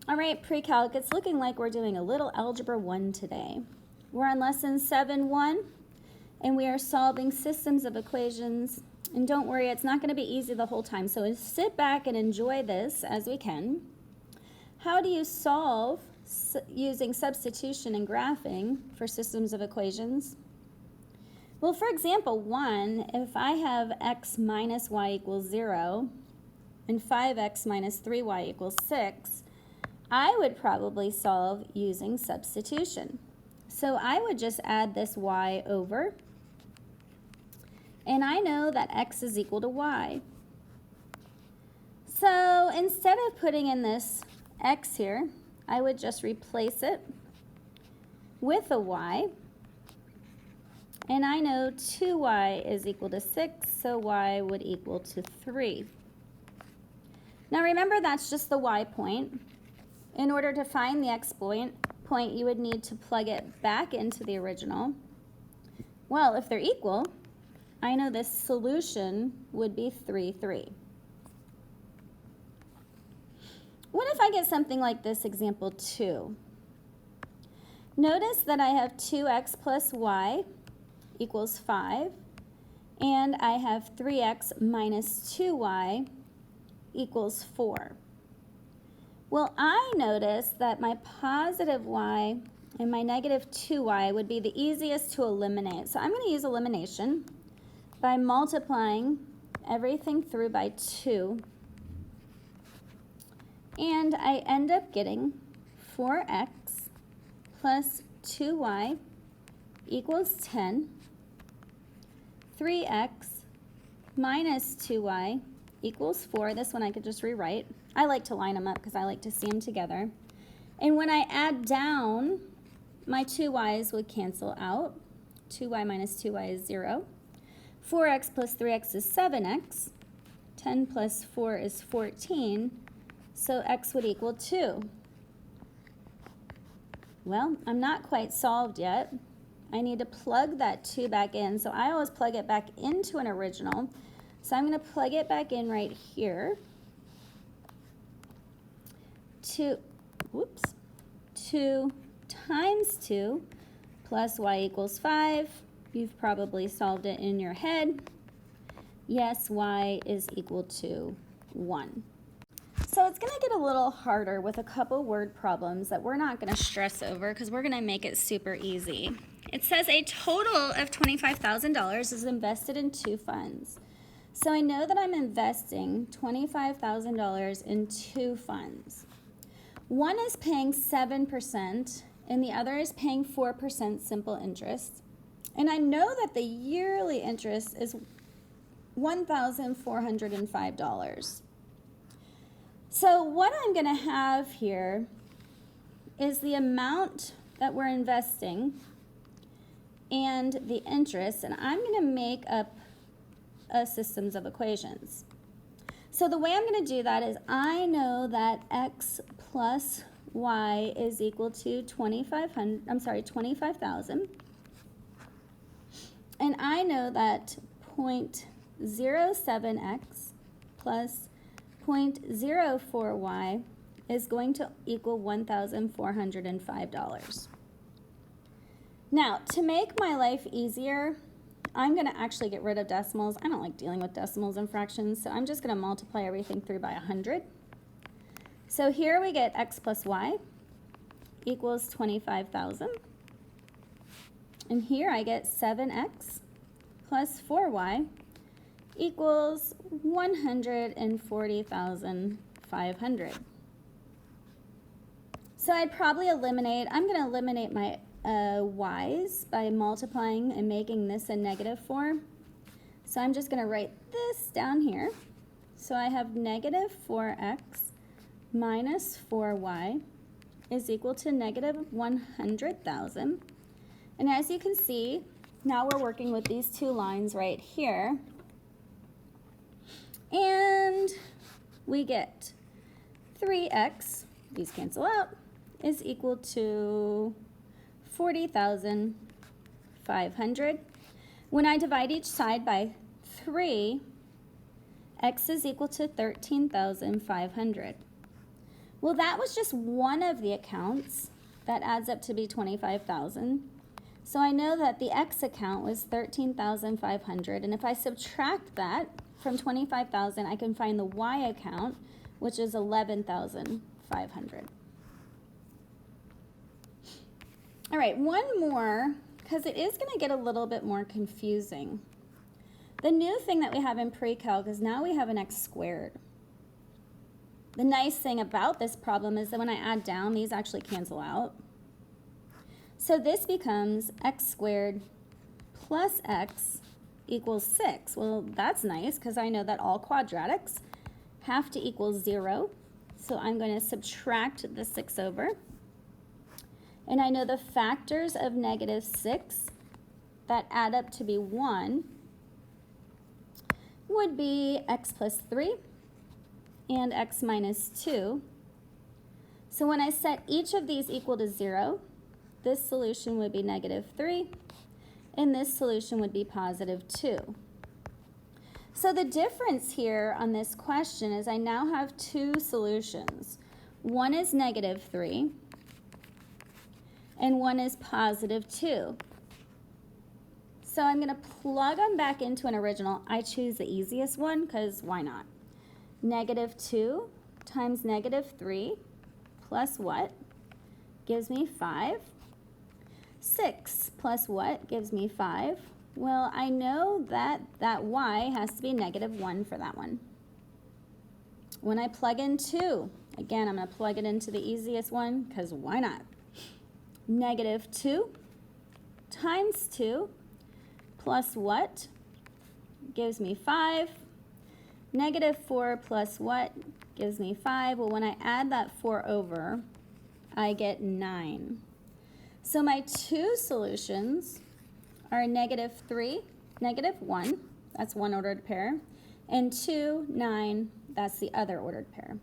All right, Precalc, it's looking like we're doing a little Algebra 1 today. We're on lesson 7-1, and we are solving systems of equations. And don't worry, it's not going to be easy the whole time, so sit back and enjoy this as we can. How do you solve using substitution and graphing for systems of equations? Well, for example, 1, if I have x minus y equals 0 and 5x minus 3y equals 6, I would probably solve using substitution. So I would just add this y over, and I know that x is equal to y. So instead of putting in this x here, I would just replace it with a y, and I know 2y is equal to 6, so y would equal to 3. Now remember, that's just the y point. In order to find the x point, you would need to plug it back into the original. Well, if they're equal, I know this solution would be 3, 3. What if I get something like this, example 2? Notice that I have 2x plus y equals 5, and I have 3x minus 2y equals 4. Well, I notice that my positive y and my negative 2y would be the easiest to eliminate. So I'm going to use elimination by multiplying everything through by 2. And I end up getting 4x plus 2y equals 10. 3x minus 2y equals 4. This one I could just rewrite. I like to line them up because I like to see them together. And when I add down, my 2y's would cancel out. 2y minus 2y is 0. 4x plus 3x is 7x. 10 plus 4 is 14. So x would equal 2. Well, I'm not quite solved yet. I need to plug that 2 back in. So I always plug it back into an original. So I'm going to plug it back in right here. 2 times 2 plus y equals 5. You've probably solved it in your head. Yes, y is equal to 1. So it's going to get a little harder with a couple word problems that we're not going to stress over because we're going to make it super easy. It says a total of $25,000 is invested in 2 funds. So I know that I'm investing $25,000 in 2 funds. One is paying 7% and the other is paying 4% simple interest. And I know that the yearly interest is $1,405. So what I'm going to have here is the amount that we're investing and the interest, and I'm going to make up systems of equations. So the way I'm going to do that is I know that x plus y is equal to 25,000. And I know that 0.07x plus 0.04y is going to equal $1,405. Now, to make my life easier, I'm going to actually get rid of decimals. I don't like dealing with decimals and fractions, so I'm just going to multiply everything through by 100. So here we get x plus y equals 25,000. And here I get 7x plus 4y equals 140,500. So I'd probably I'm going to eliminate my y's by multiplying and making this a negative 4. So I'm just going to write this down here. So I have negative 4x minus 4y is equal to negative 100,000. And as you can see, now we're working with these 2 lines right here. And we get 3x, these cancel out, is equal to 40,500. When I divide each side by 3, x is equal to 13,500. Well, that was just one of the accounts. That adds up to be 25,000. So I know that the X account was 13,500, and if I subtract that from 25,000, I can find the Y account, which is 11,500. All right, one more, because it is going to get a little bit more confusing. The new thing that we have in Precalc is now we have an X squared. The nice thing about this problem is that when I add down, these actually cancel out. So this becomes x squared plus x equals 6. Well, that's nice because I know that all quadratics have to equal 0. So I'm going to subtract the 6 over. And I know the factors of negative 6 that add up to be 1 would be x plus 3 and x minus 2. So when I set each of these equal to 0, this solution would be negative 3, and this solution would be positive 2. So the difference here on this question is I now have two solutions. One is negative 3, and one is positive 2. So I'm going to plug them back into an original. I choose the easiest one because why not? Negative 2 times negative 3 plus what gives me 5. 6 plus what gives me 5? Well, I know that that y has to be negative 1 for that one. When I plug in 2, again, I'm going to plug it into the easiest one because why not? Negative 2 times 2 plus what gives me 5? Negative 4 plus what gives me 5? Well, when I add that 4 over, I get 9. So my two solutions are negative 3, negative 1, that's one ordered pair, and 2, 9, that's the other ordered pair.